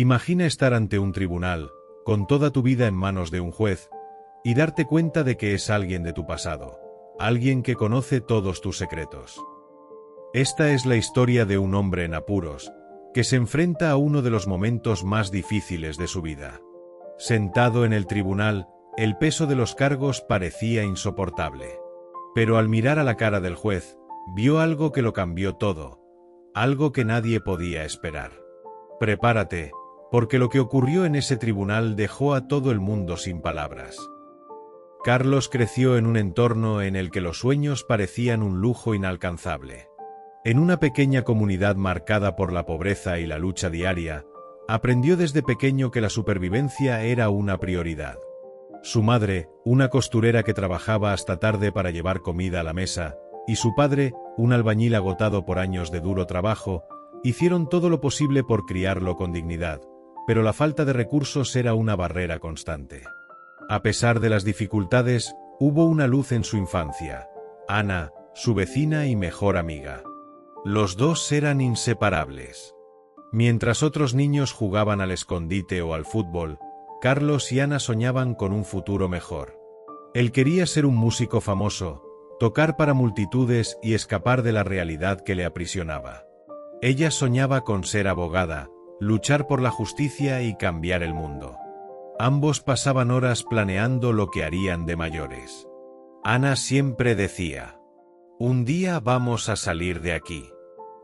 Imagina estar ante un tribunal, con toda tu vida en manos de un juez, y darte cuenta de que es alguien de tu pasado, alguien que conoce todos tus secretos. Esta es la historia de un hombre en apuros, que se enfrenta a uno de los momentos más difíciles de su vida. Sentado en el tribunal, el peso de los cargos parecía insoportable. Pero al mirar a la cara del juez, vio algo que lo cambió todo, algo que nadie podía esperar. Prepárate, porque lo que ocurrió en ese tribunal dejó a todo el mundo sin palabras. Carlos creció en un entorno en el que los sueños parecían un lujo inalcanzable. En una pequeña comunidad marcada por la pobreza y la lucha diaria, aprendió desde pequeño que la supervivencia era una prioridad. Su madre, una costurera que trabajaba hasta tarde para llevar comida a la mesa, y su padre, un albañil agotado por años de duro trabajo, hicieron todo lo posible por criarlo con dignidad, pero la falta de recursos era una barrera constante. A pesar de las dificultades, hubo una luz en su infancia: Ana, su vecina y mejor amiga. Los dos eran inseparables. Mientras otros niños jugaban al escondite o al fútbol, Carlos y Ana soñaban con un futuro mejor. Él quería ser un músico famoso, tocar para multitudes y escapar de la realidad que le aprisionaba. Ella soñaba con ser abogada, luchar por la justicia y cambiar el mundo. Ambos pasaban horas planeando lo que harían de mayores. Ana siempre decía: un día vamos a salir de aquí.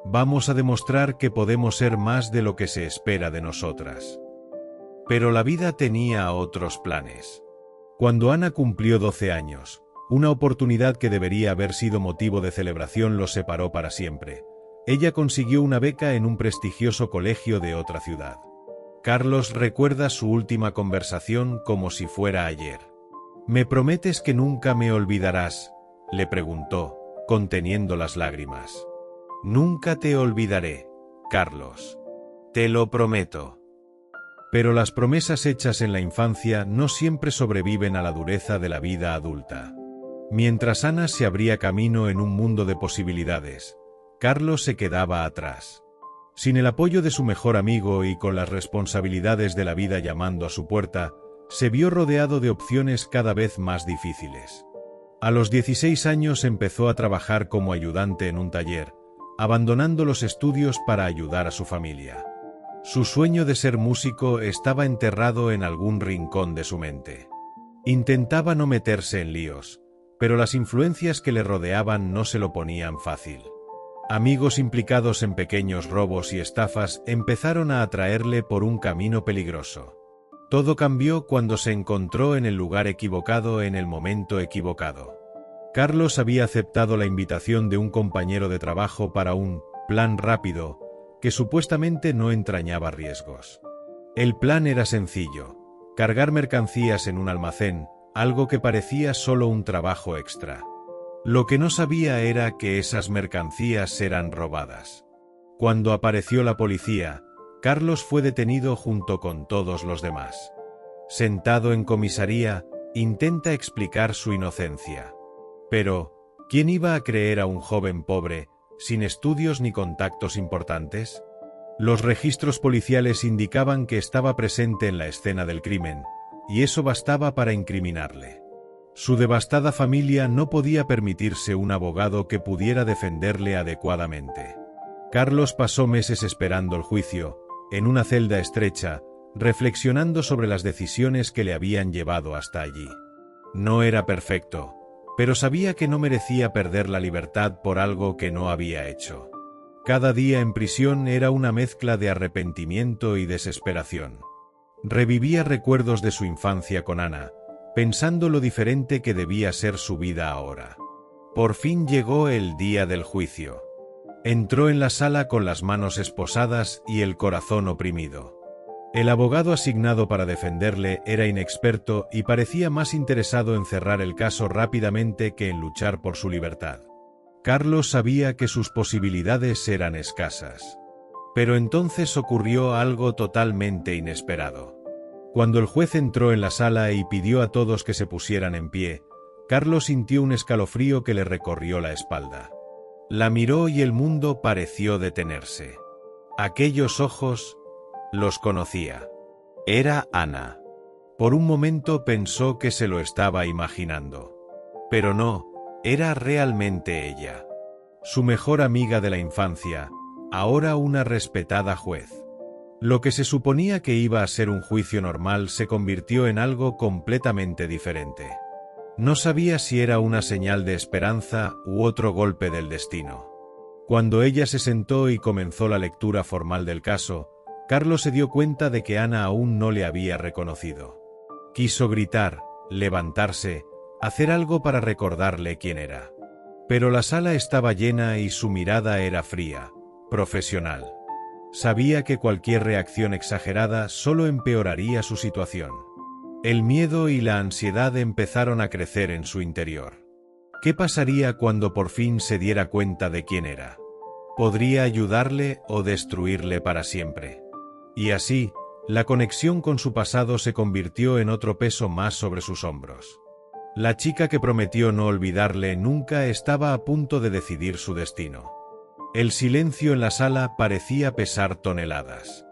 Vamos a demostrar que podemos ser más de lo que se espera de nosotras. Pero la vida tenía otros planes. Cuando Ana cumplió 12 años, una oportunidad que debería haber sido motivo de celebración los separó para siempre. Ella consiguió una beca en un prestigioso colegio de otra ciudad. Carlos recuerda su última conversación como si fuera ayer. ¿Me prometes que nunca me olvidarás?, le preguntó, conteniendo las lágrimas. Nunca te olvidaré, Carlos. Te lo prometo. Pero las promesas hechas en la infancia no siempre sobreviven a la dureza de la vida adulta. Mientras Ana se abría camino en un mundo de posibilidades, Carlos se quedaba atrás. Sin el apoyo de su mejor amigo y con las responsabilidades de la vida llamando a su puerta, se vio rodeado de opciones cada vez más difíciles. A los 16 años empezó a trabajar como ayudante en un taller, abandonando los estudios para ayudar a su familia. Su sueño de ser músico estaba enterrado en algún rincón de su mente. Intentaba no meterse en líos, pero las influencias que le rodeaban no se lo ponían fácil. Amigos implicados en pequeños robos y estafas empezaron a atraerle por un camino peligroso. Todo cambió cuando se encontró en el lugar equivocado en el momento equivocado. Carlos había aceptado la invitación de un compañero de trabajo para un plan rápido que supuestamente no entrañaba riesgos. El plan era sencillo: cargar mercancías en un almacén, algo que parecía solo un trabajo extra. Lo que no sabía era que esas mercancías eran robadas. Cuando apareció la policía, Carlos fue detenido junto con todos los demás. Sentado en comisaría, intenta explicar su inocencia. Pero, ¿quién iba a creer a un joven pobre, sin estudios ni contactos importantes? Los registros policiales indicaban que estaba presente en la escena del crimen, y eso bastaba para incriminarle. Su devastada familia no podía permitirse un abogado que pudiera defenderle adecuadamente. Carlos pasó meses esperando el juicio, en una celda estrecha, reflexionando sobre las decisiones que le habían llevado hasta allí. No era perfecto, pero sabía que no merecía perder la libertad por algo que no había hecho. Cada día en prisión era una mezcla de arrepentimiento y desesperación. Revivía recuerdos de su infancia con Ana, pensando lo diferente que debía ser su vida ahora. Por fin llegó el día del juicio. Entró en la sala con las manos esposadas y el corazón oprimido. El abogado asignado para defenderle era inexperto y parecía más interesado en cerrar el caso rápidamente que en luchar por su libertad. Carlos sabía que sus posibilidades eran escasas. Pero entonces ocurrió algo totalmente inesperado. Cuando el juez entró en la sala y pidió a todos que se pusieran en pie, Carlos sintió un escalofrío que le recorrió la espalda. La miró y el mundo pareció detenerse. Aquellos ojos, Los conocía. Era Ana. Por un momento pensó que se lo estaba imaginando. Pero no, era realmente ella. Su mejor amiga de la infancia, ahora una respetada juez. Lo que se suponía que iba a ser un juicio normal se convirtió en algo completamente diferente. No sabía si era una señal de esperanza u otro golpe del destino. Cuando ella se sentó y comenzó la lectura formal del caso, Carlos se dio cuenta de que Ana aún no le había reconocido. Quiso gritar, levantarse, hacer algo para recordarle quién era. Pero la sala estaba llena y su mirada era fría, profesional. Sabía que cualquier reacción exagerada solo empeoraría su situación. El miedo y la ansiedad empezaron a crecer en su interior. ¿Qué pasaría cuando por fin se diera cuenta de quién era? ¿Podría ayudarle o destruirle para siempre? Y así, la conexión con su pasado se convirtió en otro peso más sobre sus hombros. La chica que prometió no olvidarle nunca estaba a punto de decidir su destino. El silencio en la sala parecía pesar toneladas.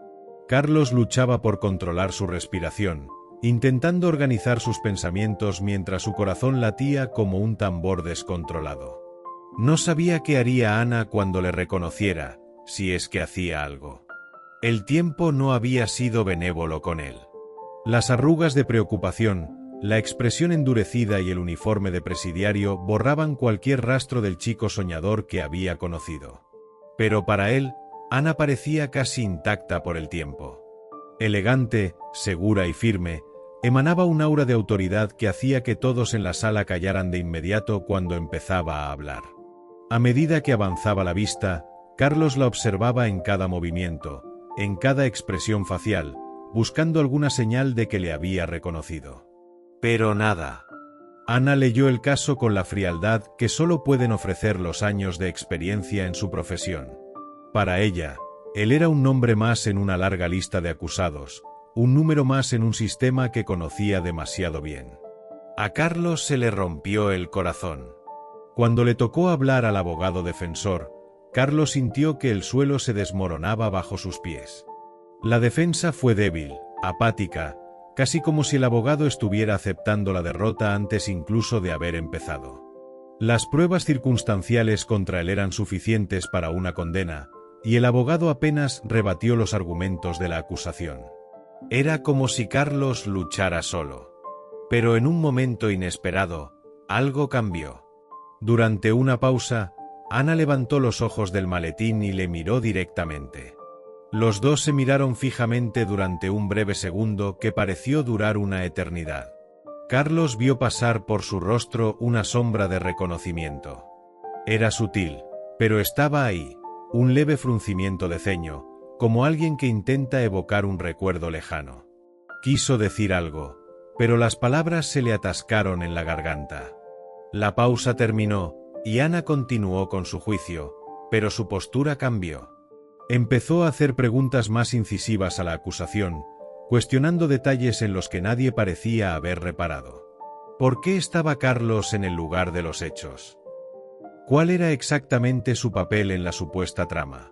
Carlos luchaba por controlar su respiración, intentando organizar sus pensamientos mientras su corazón latía como un tambor descontrolado. No sabía qué haría Ana cuando le reconociera, si es que hacía algo. El tiempo no había sido benévolo con él. Las arrugas de preocupación, la expresión endurecida y el uniforme de presidiario borraban cualquier rastro del chico soñador que había conocido. Pero para él, Ana parecía casi intacta por el tiempo. Elegante, segura y firme, emanaba un aura de autoridad que hacía que todos en la sala callaran de inmediato cuando empezaba a hablar. A medida que avanzaba la vista, Carlos la observaba en cada movimiento, en cada expresión facial, buscando alguna señal de que le había reconocido. Pero nada. Ana leyó el caso con la frialdad que solo pueden ofrecer los años de experiencia en su profesión. Para ella, él era un nombre más en una larga lista de acusados, un número más en un sistema que conocía demasiado bien. A Carlos se le rompió el corazón. Cuando le tocó hablar al abogado defensor, Carlos sintió que el suelo se desmoronaba bajo sus pies. La defensa fue débil, apática, casi como si el abogado estuviera aceptando la derrota antes incluso de haber empezado. Las pruebas circunstanciales contra él eran suficientes para una condena, y el abogado apenas rebatió los argumentos de la acusación. Era como si Carlos luchara solo. Pero en un momento inesperado, algo cambió. Durante una pausa, Ana levantó los ojos del maletín y le miró directamente. Los dos se miraron fijamente durante un breve segundo que pareció durar una eternidad. Carlos vio pasar por su rostro una sombra de reconocimiento. Era sutil, pero estaba ahí, un leve fruncimiento de ceño, como alguien que intenta evocar un recuerdo lejano. Quiso decir algo, pero las palabras se le atascaron en la garganta. La pausa terminó, y Ana continuó con su juicio, pero su postura cambió. Empezó a hacer preguntas más incisivas a la acusación, cuestionando detalles en los que nadie parecía haber reparado. ¿Por qué estaba Carlos en el lugar de los hechos? ¿Cuál era exactamente su papel en la supuesta trama?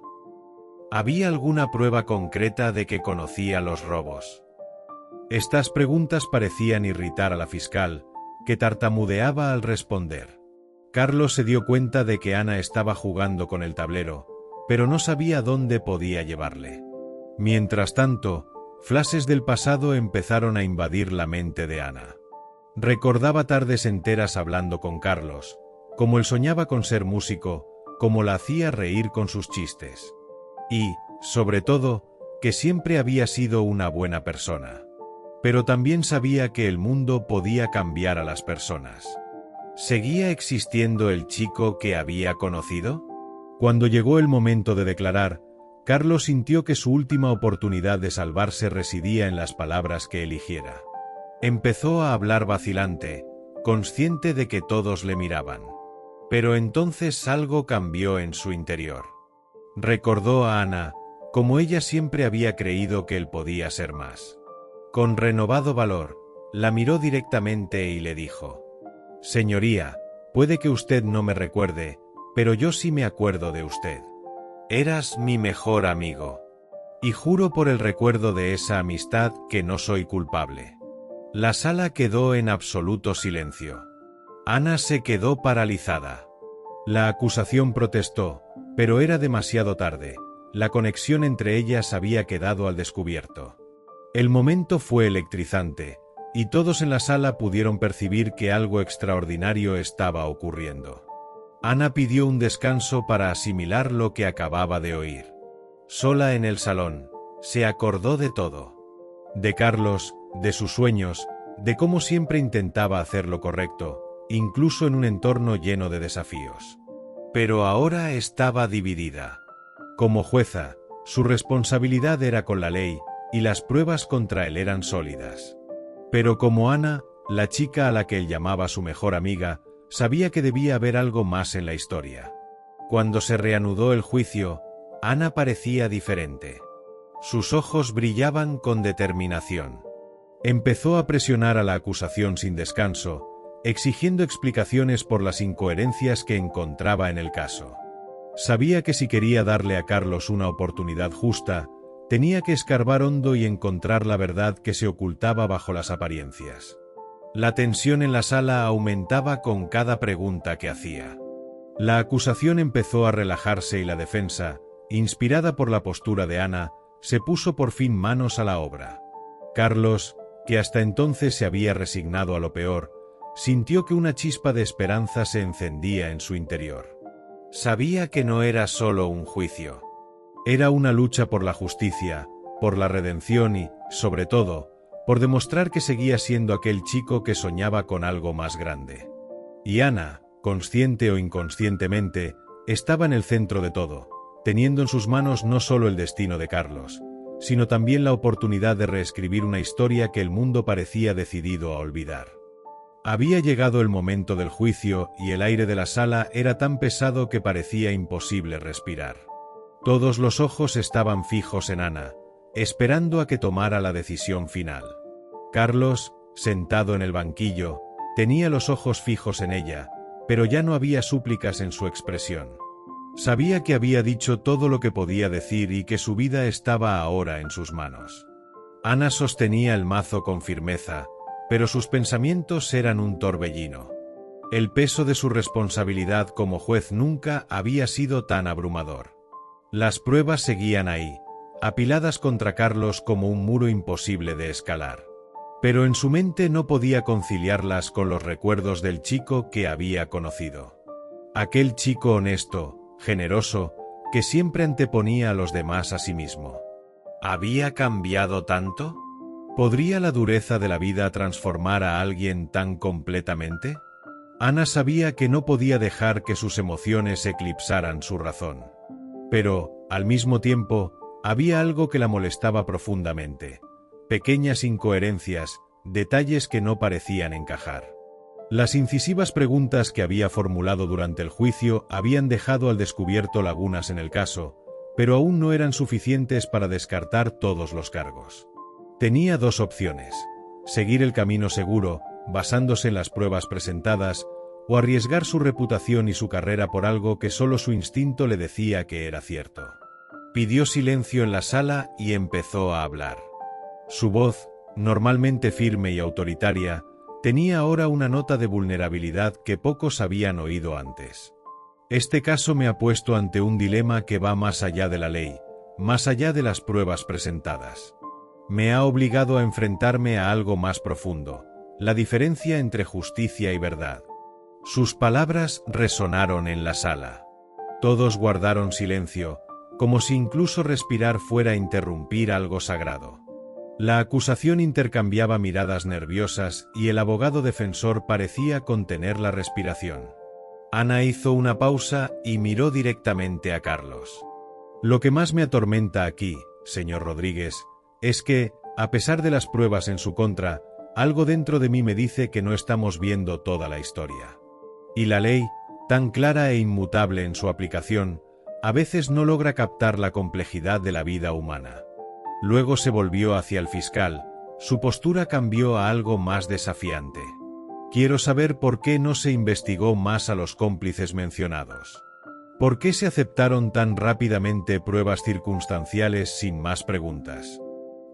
¿Había alguna prueba concreta de que conocía los robos? Estas preguntas parecían irritar a la fiscal, que tartamudeaba al responder. Carlos se dio cuenta de que Ana estaba jugando con el tablero, pero no sabía dónde podía llevarle. Mientras tanto, flashes del pasado empezaron a invadir la mente de Ana. Recordaba tardes enteras hablando con Carlos, como él soñaba con ser músico, como la hacía reír con sus chistes. Y, sobre todo, que siempre había sido una buena persona. Pero también sabía que el mundo podía cambiar a las personas. ¿Seguía existiendo el chico que había conocido? Cuando llegó el momento de declarar, Carlos sintió que su última oportunidad de salvarse residía en las palabras que eligiera. Empezó a hablar vacilante, consciente de que todos le miraban. Pero entonces algo cambió en su interior. Recordó a Ana, como ella siempre había creído que él podía ser más. Con renovado valor, la miró directamente y le dijo: «Señoría, puede que usted no me recuerde, pero yo sí me acuerdo de usted. Eras mi mejor amigo. Y juro por el recuerdo de esa amistad que no soy culpable. La sala quedó en absoluto silencio. Ana se quedó paralizada. La acusación protestó, pero era demasiado tarde. La conexión entre ellas había quedado al descubierto. El momento fue electrizante, y todos en la sala pudieron percibir que algo extraordinario estaba ocurriendo. Ana pidió un descanso para asimilar lo que acababa de oír. Sola en el salón, se acordó de todo. De Carlos, de sus sueños, de cómo siempre intentaba hacer lo correcto, incluso en un entorno lleno de desafíos. Pero ahora estaba dividida. Como jueza, su responsabilidad era con la ley, y las pruebas contra él eran sólidas. Pero como Ana, la chica a la que él llamaba su mejor amiga, sabía que debía haber algo más en la historia. Cuando se reanudó el juicio, Ana parecía diferente. Sus ojos brillaban con determinación. Empezó a presionar a la acusación sin descanso, exigiendo explicaciones por las incoherencias que encontraba en el caso. Sabía que si quería darle a Carlos una oportunidad justa, tenía que escarbar hondo y encontrar la verdad que se ocultaba bajo las apariencias. La tensión en la sala aumentaba con cada pregunta que hacía. La acusación empezó a relajarse y la defensa, inspirada por la postura de Ana, se puso por fin manos a la obra. Carlos, que hasta entonces se había resignado a lo peor, sintió que una chispa de esperanza se encendía en su interior. Sabía que no era solo un juicio. Era una lucha por la justicia, por la redención y, sobre todo, por demostrar que seguía siendo aquel chico que soñaba con algo más grande. Y Ana, consciente o inconscientemente, estaba en el centro de todo, teniendo en sus manos no solo el destino de Carlos, sino también la oportunidad de reescribir una historia que el mundo parecía decidido a olvidar. Había llegado el momento del juicio y el aire de la sala era tan pesado que parecía imposible respirar. Todos los ojos estaban fijos en Ana, esperando a que tomara la decisión final. Carlos, sentado en el banquillo, tenía los ojos fijos en ella, pero ya no había súplicas en su expresión. Sabía que había dicho todo lo que podía decir y que su vida estaba ahora en sus manos. Ana sostenía el mazo con firmeza, pero sus pensamientos eran un torbellino. El peso de su responsabilidad como juez nunca había sido tan abrumador. Las pruebas seguían ahí, apiladas contra Carlos como un muro imposible de escalar. Pero en su mente no podía conciliarlas con los recuerdos del chico que había conocido. Aquel chico honesto, generoso, que siempre anteponía a los demás a sí mismo. ¿Había cambiado tanto? ¿Podría la dureza de la vida transformar a alguien tan completamente? Ana sabía que no podía dejar que sus emociones eclipsaran su razón. Pero, al mismo tiempo, había algo que la molestaba profundamente. Pequeñas incoherencias, detalles que no parecían encajar. Las incisivas preguntas que había formulado durante el juicio habían dejado al descubierto lagunas en el caso, pero aún no eran suficientes para descartar todos los cargos. Tenía dos opciones: seguir el camino seguro, basándose en las pruebas presentadas, o arriesgar su reputación y su carrera por algo que solo su instinto le decía que era cierto. Pidió silencio en la sala y empezó a hablar. Su voz, normalmente firme y autoritaria, tenía ahora una nota de vulnerabilidad que pocos habían oído antes. Este caso me ha puesto ante un dilema que va más allá de la ley, más allá de las pruebas presentadas. Me ha obligado a enfrentarme a algo más profundo, la diferencia entre justicia y verdad. Sus palabras resonaron en la sala. Todos guardaron silencio, como si incluso respirar fuera a interrumpir algo sagrado. La acusación intercambiaba miradas nerviosas y el abogado defensor parecía contener la respiración. Ana hizo una pausa y miró directamente a Carlos. Lo que más me atormenta aquí, señor Rodríguez, es que, a pesar de las pruebas en su contra, algo dentro de mí me dice que no estamos viendo toda la historia. Y la ley, tan clara e inmutable en su aplicación, a veces no logra captar la complejidad de la vida humana. Luego se volvió hacia el fiscal, su postura cambió a algo más desafiante. Quiero saber por qué no se investigó más a los cómplices mencionados. ¿Por qué se aceptaron tan rápidamente pruebas circunstanciales sin más preguntas?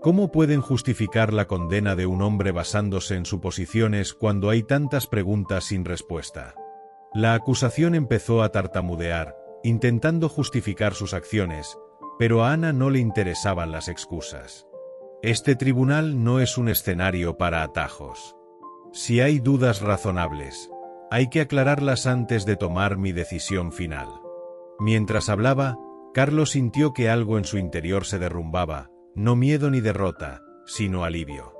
¿Cómo pueden justificar la condena de un hombre basándose en suposiciones cuando hay tantas preguntas sin respuesta? La acusación empezó a tartamudear, intentando justificar sus acciones, pero a Ana no le interesaban las excusas. Este tribunal no es un escenario para atajos. Si hay dudas razonables, hay que aclararlas antes de tomar mi decisión final. Mientras hablaba, Carlos sintió que algo en su interior se derrumbaba, no miedo ni derrota, sino alivio.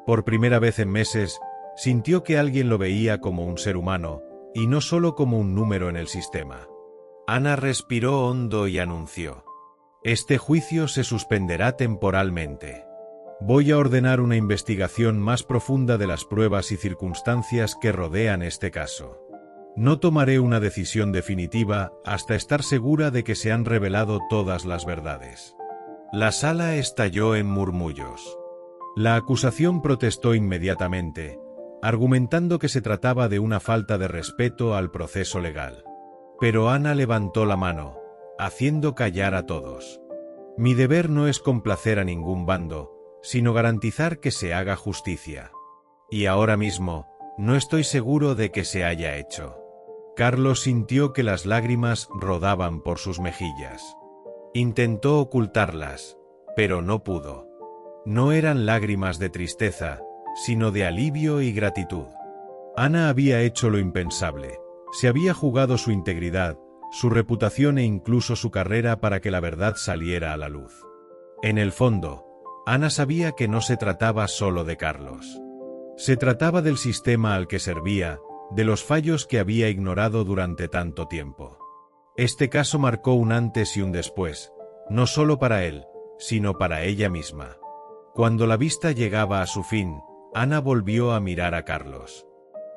Por primera vez en meses, sintió que alguien lo veía como un ser humano, y no solo como un número en el sistema. Ana respiró hondo y anunció: «Este juicio se suspenderá temporalmente. Voy a ordenar una investigación más profunda de las pruebas y circunstancias que rodean este caso. No tomaré una decisión definitiva hasta estar segura de que se han revelado todas las verdades». La sala estalló en murmullos. La acusación protestó inmediatamente, argumentando que se trataba de una falta de respeto al proceso legal. Pero Ana levantó la mano, haciendo callar a todos. «Mi deber no es complacer a ningún bando, sino garantizar que se haga justicia. Y ahora mismo, no estoy seguro de que se haya hecho». Carlos sintió que las lágrimas rodaban por sus mejillas. Intentó ocultarlas, pero no pudo. No eran lágrimas de tristeza, sino de alivio y gratitud. Ana había hecho lo impensable. Se había jugado su integridad, su reputación e incluso su carrera para que la verdad saliera a la luz. En el fondo, Ana sabía que no se trataba solo de Carlos. Se trataba del sistema al que servía, de los fallos que había ignorado durante tanto tiempo. Este caso marcó un antes y un después, no solo para él, sino para ella misma. Cuando la vista llegaba a su fin, Ana volvió a mirar a Carlos.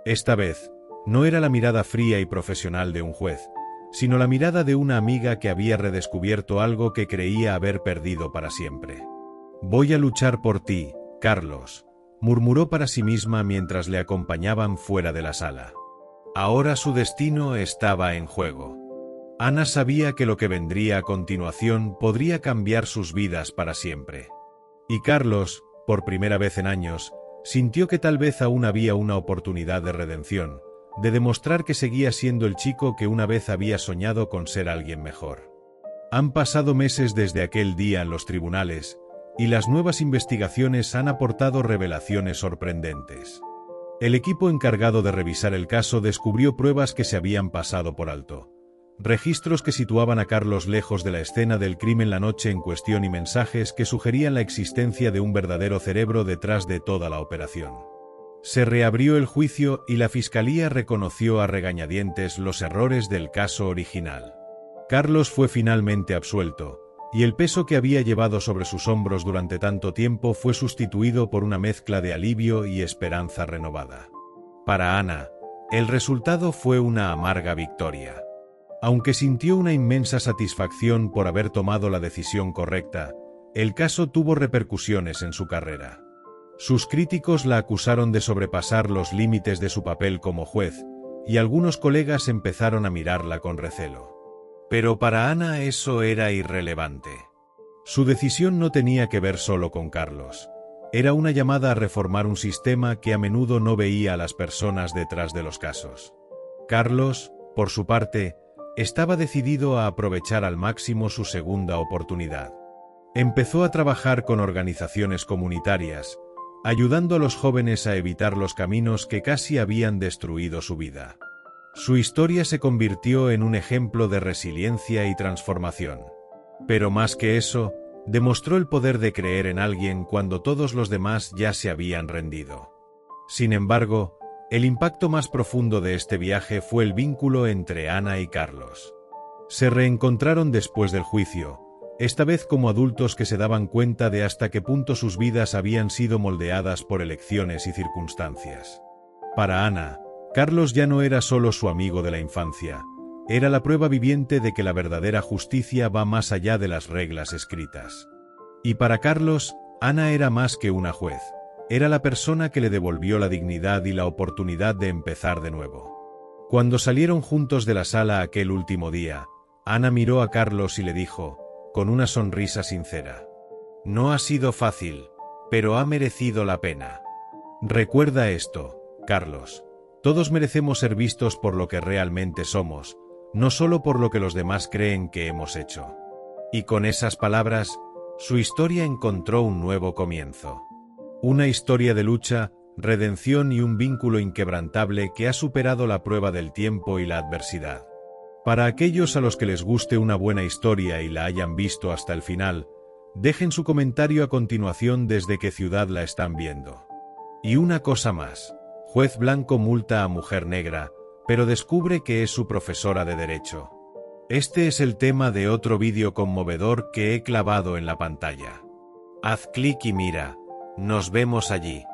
Esta vez, no era la mirada fría y profesional de un juez, sino la mirada de una amiga que había redescubierto algo que creía haber perdido para siempre. «Voy a luchar por ti, Carlos», murmuró para sí misma mientras le acompañaban fuera de la sala. Ahora su destino estaba en juego. Ana sabía que lo que vendría a continuación podría cambiar sus vidas para siempre. Y Carlos, por primera vez en años, sintió que tal vez aún había una oportunidad de redención, de demostrar que seguía siendo el chico que una vez había soñado con ser alguien mejor. Han pasado meses desde aquel día en los tribunales, y las nuevas investigaciones han aportado revelaciones sorprendentes. El equipo encargado de revisar el caso descubrió pruebas que se habían pasado por alto. Registros que situaban a Carlos lejos de la escena del crimen la noche en cuestión y mensajes que sugerían la existencia de un verdadero cerebro detrás de toda la operación. Se reabrió el juicio y la fiscalía reconoció a regañadientes los errores del caso original. Carlos fue finalmente absuelto, y el peso que había llevado sobre sus hombros durante tanto tiempo fue sustituido por una mezcla de alivio y esperanza renovada. Para Ana, el resultado fue una amarga victoria. Aunque sintió una inmensa satisfacción por haber tomado la decisión correcta, el caso tuvo repercusiones en su carrera. Sus críticos la acusaron de sobrepasar los límites de su papel como juez, y algunos colegas empezaron a mirarla con recelo. Pero para Ana eso era irrelevante. Su decisión no tenía que ver solo con Carlos. Era una llamada a reformar un sistema que a menudo no veía a las personas detrás de los casos. Carlos, por su parte, estaba decidido a aprovechar al máximo su segunda oportunidad. Empezó a trabajar con organizaciones comunitarias, ayudando a los jóvenes a evitar los caminos que casi habían destruido su vida. Su historia se convirtió en un ejemplo de resiliencia y transformación. Pero más que eso, demostró el poder de creer en alguien cuando todos los demás ya se habían rendido. Sin embargo, el impacto más profundo de este viaje fue el vínculo entre Ana y Carlos. Se reencontraron después del juicio, esta vez como adultos que se daban cuenta de hasta qué punto sus vidas habían sido moldeadas por elecciones y circunstancias. Para Ana, Carlos ya no era solo su amigo de la infancia, era la prueba viviente de que la verdadera justicia va más allá de las reglas escritas. Y para Carlos, Ana era más que una juez. Era la persona que le devolvió la dignidad y la oportunidad de empezar de nuevo. Cuando salieron juntos de la sala aquel último día, Ana miró a Carlos y le dijo, con una sonrisa sincera: no ha sido fácil, pero ha merecido la pena. Recuerda esto, Carlos. Todos merecemos ser vistos por lo que realmente somos, no solo por lo que los demás creen que hemos hecho. Y con esas palabras, su historia encontró un nuevo comienzo. Una historia de lucha, redención y un vínculo inquebrantable que ha superado la prueba del tiempo y la adversidad. Para aquellos a los que les guste una buena historia y la hayan visto hasta el final, dejen su comentario a continuación desde qué ciudad la están viendo. Y una cosa más. Juez blanco multa a mujer negra, pero descubre que es su profesora de derecho. Este es el tema de otro vídeo conmovedor que he clavado en la pantalla. Haz clic y mira. Nos vemos allí.